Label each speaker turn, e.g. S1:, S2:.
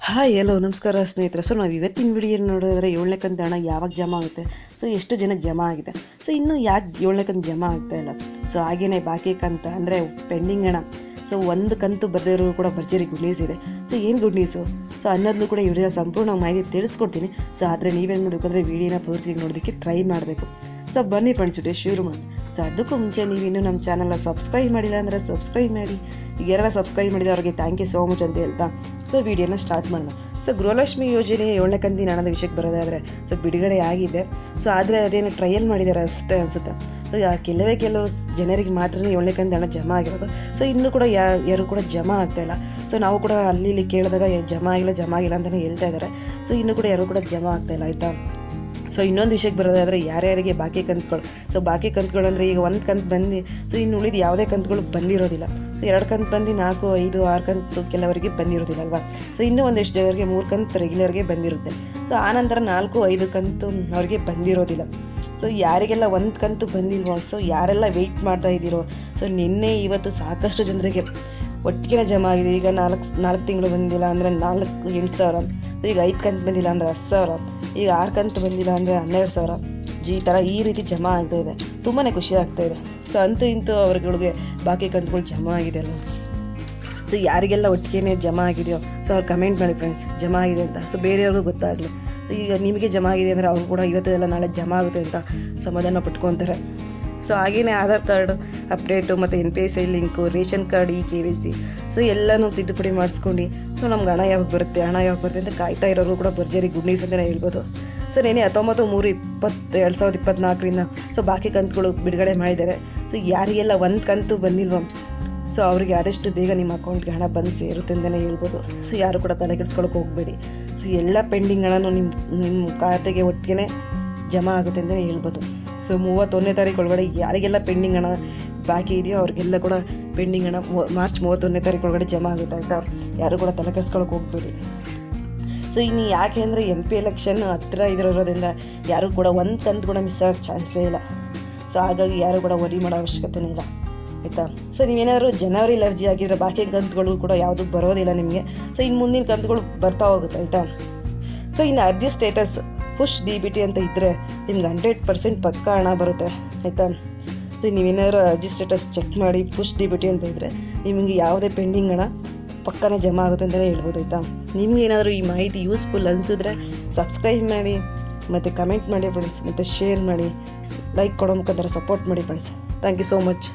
S1: Hi hello ನಮಸ್ಕಾರ ಸ್ನೇಹಿತರೆ. ನಾವು ಇವತ್ತಿನ ವಿಡಿಯೋ ನೋಡಿದ್ರೆ 7ನೇ ಕಂತು ಹಣ ಯಾವಾಗ ಜಮಾ ಆಗುತ್ತೆ, ಎಷ್ಟು ಜನಕ್ಕೆ ಜಮಾ ಆಗಿದೆ, ಇನ್ನೂ ಯಾಕೆ 7ನೇ ಕಂತು ಜಮಾ ಆಗ್ತಾ ಇಲ್ಲ, ಹಾಗೇನೆ ಬಾಕಿ ಕಂತ ಅಂದರೆ ಪೆಂಡಿಂಗ್ ಹಣ, ಒಂದು ಕಂತು ಬರೆದಿರೋ ಕೂಡ ಭರ್ಜರಿ ಗುಡ್ ನ್ಯೂಸ್ ಇದೆ. ಏನು ಗುಡ್ ನ್ಯೂಸು ಅನ್ನೋದನ್ನು ಕೂಡ ಇವರಿಂದ ಸಂಪೂರ್ಣ ಮಾಹಿತಿ ತಿಳಿಸ್ಕೊಡ್ತೀನಿ. ಆದರೆ ನೀವೇನು ಮಾಡಬೇಕಂದ್ರೆ ವೀಡಿಯೋನ ಪೂರ್ತಿ ನೋಡೋದಕ್ಕೆ ಟ್ರೈ ಮಾಡಬೇಕು. ಬನ್ನಿ ಫ್ರೆಂಡ್ಸ್, ವಿಡಿಯೋ ಶುರು ಮಾಡಿ. ಅದಕ್ಕೂ ಮುಂಚೆ ನೀವಿನ್ನೂ ನಮ್ಮ ಚಾನಲ್ನ ಸಬ್ಸ್ಕ್ರೈಬ್ ಮಾಡಿಲ್ಲ ಅಂದರೆ ಸಬ್ಸ್ಕ್ರೈಬ್ ಮಾಡಿ. ಈಗೆಲ್ಲ ಸಬ್ಸ್ಕ್ರೈಬ್ ಮಾಡಿದವ್ರಿಗೆ ಥ್ಯಾಂಕ್ ಯು ಸೋ ಮಚ್ ಅಂತ ಹೇಳ್ತಾ ವೀಡಿಯೋನ ಸ್ಟಾರ್ಟ್ ಮಾಡೋಣ. ಗೃಹಲಕ್ಷ್ಮಿ ಯೋಜನೆ 7ನೇ ಕಂತಿನ ಹಣದ ವಿಷಯಕ್ಕೆ ಬರೋದಾದರೆ ಬಿಡುಗಡೆ ಆಗಿದೆ. ಆದರೆ ಅದೇನು ಟ್ರಯಲ್ ಮಾಡಿದ್ದಾರೆ ಅಷ್ಟೇ ಅನಿಸುತ್ತೆ. ಕೆಲವು ಜನರಿಗೆ ಮಾತ್ರ 7ನೇ ಕಂತಿನ ಹಣ ಜಮಾ ಆಗಿರೋದು. ಇನ್ನೂ ಕೂಡ ಯಾರು ಕೂಡ ಜಮಾ ಆಗ್ತಾಯಿಲ್ಲ. ನಾವು ಕೂಡ ಅಲ್ಲಿ ಕೇಳಿದಾಗ ಜಮಾ ಆಗಿಲ್ಲ ಅಂತಲೇ ಹೇಳ್ತಾ ಇದ್ದಾರೆ. ಇನ್ನೂ ಕೂಡ ಯಾರು ಕೂಡ ಜಮಾ ಆಗ್ತಾಯಿಲ್ಲ, ಆಯಿತಾ. ಇನ್ನೊಂದು ವಿಷಯಕ್ಕೆ ಬರೋದಾದರೆ ಯಾರ್ಯಾರಿಗೆ ಬಾಕಿ ಕಂತುಗಳು, ಬಾಕಿ ಕಂತುಗಳು ಅಂದರೆ ಈಗ ಒಂದು ಕಂತು ಬಂದು ಇನ್ನು ಉಳಿದು ಯಾವುದೇ ಕಂತುಗಳು ಬಂದಿರೋದಿಲ್ಲ. 2 ಕಂತು ಬಂದು 4, 5, 6 ಕಂತು ಕೆಲವರಿಗೆ ಬಂದಿರೋದಿಲ್ಲ ಅಲ್ವಾ. ಇನ್ನೂ ಒಂದಿಷ್ಟು ಜನರಿಗೆ 3 ಕಂತು ರೆಗ್ಯುಲರ್ಗೆ ಬಂದಿರುತ್ತೆ. ಆನಂತರ 4, 5 ಕಂತು ಅವ್ರಿಗೆ ಬಂದಿರೋದಿಲ್ಲ. ಯಾರಿಗೆಲ್ಲ ಒಂದು ಕಂತು ಬಂದಿಲ್ವೋ, ಯಾರೆಲ್ಲ ವೆಯ್ಟ್ ಮಾಡ್ತಾ ಇದ್ದೀರೋ, ನಿನ್ನೆ ಇವತ್ತು ಸಾಕಷ್ಟು ಜನರಿಗೆ ಒಟ್ಟಿಗೆ ಜಮಾ ಆಗಿದೆ. ಈಗ 4 ತಿಂಗಳು ಬಂದಿಲ್ಲ ಅಂದರೆ 8,000, ಈಗ 5 ಕಂತು ಬಂದಿಲ್ಲ ಅಂದರೆ 10,000, ಈಗ 6 ಕಂತು ಬಂದಿಲ್ಲ ಅಂದರೆ 12,000, ಈ ರೀತಿ ಜಮಾ ಆಗ್ತಾಯಿದೆ. ತುಂಬಾ ಖುಷಿ ಆಗ್ತಾಯಿದೆ. ಅಂತೂ ಇಂತೂ ಅವ್ರಿಗೆ ಬಾಕಿ ಕಂತುಗಳು ಜಮಾ ಆಗಿದೆ ಅಲ್ಲ. ಯಾರಿಗೆಲ್ಲ ಒಟ್ಟಿಗೆ ಜಮಾ ಆಗಿದೆಯೋ ಅವ್ರು ಕಮೆಂಟ್ ಮಾಡಿ ಫ್ರೆಂಡ್ಸ್, ಜಮಾ ಆಗಿದೆ ಅಂತ. ಬೇರೆಯವ್ರಿಗೂ ಗೊತ್ತಾಗಲಿ. ಈಗ ನಿಮಗೆ ಜಮಾ ಆಗಿದೆ ಅಂದರೆ ಅವರು ಕೂಡ ಇವತ್ತು ಎಲ್ಲ ನಾಳೆ ಜಮಾ ಆಗುತ್ತೆ ಅಂತ ಸಮಾಧಾನ ಪಟ್ಕೊತಾರೆ. ಹಾಗೆಯೇ ಆಧಾರ್ ಕಾರ್ಡ್ ಅಪ್ಡೇಟು ಮತ್ತು NPSI link, ration card, KYC ಎಲ್ಲನೂ ತಿದ್ದುಪಡಿ ಮಾಡಿಸ್ಕೊಂಡು ನಮ್ಗೆ ಹಣ ಯಾವಾಗ ಬರುತ್ತೆ ಅಂತ ಕಾಯ್ತಾ ಇರೋರು ಕೂಡ ಭರ್ಜರಿ ಗುಡ್ ನ್ಯೂಸ್ ಅಂತಲೇ ಹೇಳ್ಬೋದು. ನೆನೆ 19/3/2024ರಿಂದ ಬಾಕಿ ಕಂತುಗಳು ಬಿಡುಗಡೆ ಮಾಡಿದ್ದಾರೆ. ಯಾರಿಗೆಲ್ಲ ಒಂದು ಕಂತು ಬಂದಿಲ್ವೋ ಅವರಿಗೆ ಆದಷ್ಟು ಬೇಗ ನಿಮ್ಮ ಅಕೌಂಟ್ಗೆ ಹಣ ಬಂದು ಸೇರುತ್ತೆ ಅಂತಲೇ ಹೇಳ್ಬೋದು. ಯಾರು ಕೂಡ ತಲೆ ಕೆಡಿಸ್ಕೊಳ್ಳೋಕೆ ಹೋಗಬೇಡಿ. ಎಲ್ಲ ಪೆಂಡಿಂಗ್ ಹಣನೂ ನಿಮ್ಮ ಖಾತೆಗೆ ಒಟ್ಟಿಗೆ ಜಮಾ ಆಗುತ್ತೆ ಅಂತಲೇ ಹೇಳ್ಬೋದು. 31ನೇ ತಾರೀಕು ಒಳಗಡೆ ಯಾರಿಗೆಲ್ಲ ಪೆಂಡಿಂಗ್ ಹಣ ಬಾಕಿ ಇದೆಯೋ ಅವ್ರಿಗೆಲ್ಲ ಕೂಡ ಪೆಂಡಿಂಗ್ ಹಣ ಮಾರ್ಚ್ 31ನೇ ತಾರೀಕು ಒಳಗಡೆ ಜಮಾ ಆಗುತ್ತೆ, ಆಯಿತಾ. ಯಾರು ಕೂಡ ತಲೆ ಕೆಡಿಸ್ಕೊಳ್ಳೋಕೆ ಹೋಗಬೇಡಿ. ಇನ್ನು ಯಾಕೆ ಅಂದರೆ MP ಎಲೆಕ್ಷನ್ ಹತ್ತಿರ ಇರೋದ್ರಿಂದ ಯಾರು ಕೂಡ ಒಂದು ಕಂತು ಕೂಡ ಮಿಸ್ ಆಗೋಕ್ಕೆ ಚಾನ್ಸೇ ಇಲ್ಲ. ಹಾಗಾಗಿ ಯಾರು ಕೂಡ ವರಿ ಮಾಡೋ ಅವಶ್ಯಕತೆನೇ ಇಲ್ಲ, ಆಯಿತಾ. ನೀವೇನಾದರೂ ಜನವರಿಲಿ ಅರ್ಜಿ ಆಗಿದ್ರೆ ಬಾಕಿ ಕಂತುಗಳು ಕೂಡ ಯಾವುದೂ ಬರೋದಿಲ್ಲ ನಿಮಗೆ. ಇನ್ನು ಮುಂದಿನ ಕಂತುಗಳು ಬರ್ತಾ ಹೋಗುತ್ತೆ, ಆಯಿತಾ. ಇನ್ನು ಅರ್ಜಿ ಸ್ಟೇಟಸ್ ಪುಷ್ DBT ಅಂತ ಇದ್ದರೆ ನಿಮ್ಗೆ 100% ಪಕ್ಕ ಹಣ ಬರುತ್ತೆ, ಆಯಿತಾ. ನೀವೇನಾದರೂ ಅರ್ಜಿ ಸ್ಟೇಟಸ್ ಚೆಕ್ ಮಾಡಿ ಪುಷ್ DBT ಅಂತ ಇದ್ದರೆ ನಿಮಗೆ ಯಾವುದೇ ಪೆಂಡಿಂಗ್ ಹಣ ಪಕ್ಕನೇ ಜಮಾ ಆಗುತ್ತೆ ಅಂತಲೇ ಹೇಳ್ಬೋದು, ಆಯಿತಾ. ನಿಮ್ಗೆ ಏನಾದರೂ ಈ ಮಾಹಿತಿ ಯೂಸ್ಫುಲ್ ಅನಿಸಿದ್ರೆ ಸಬ್ಸ್ಕ್ರೈಬ್ ಮಾಡಿ ಮತ್ತು ಕಮೆಂಟ್ ಮಾಡಿ ಫ್ರೆಂಡ್ಸ್, ಮತ್ತು ಶೇರ್ ಮಾಡಿ, ಲೈಕ್ ಕೊಡೋ ಮುಖಾಂತರ ಸಪೋರ್ಟ್ ಮಾಡಿ friends. Thank you so much.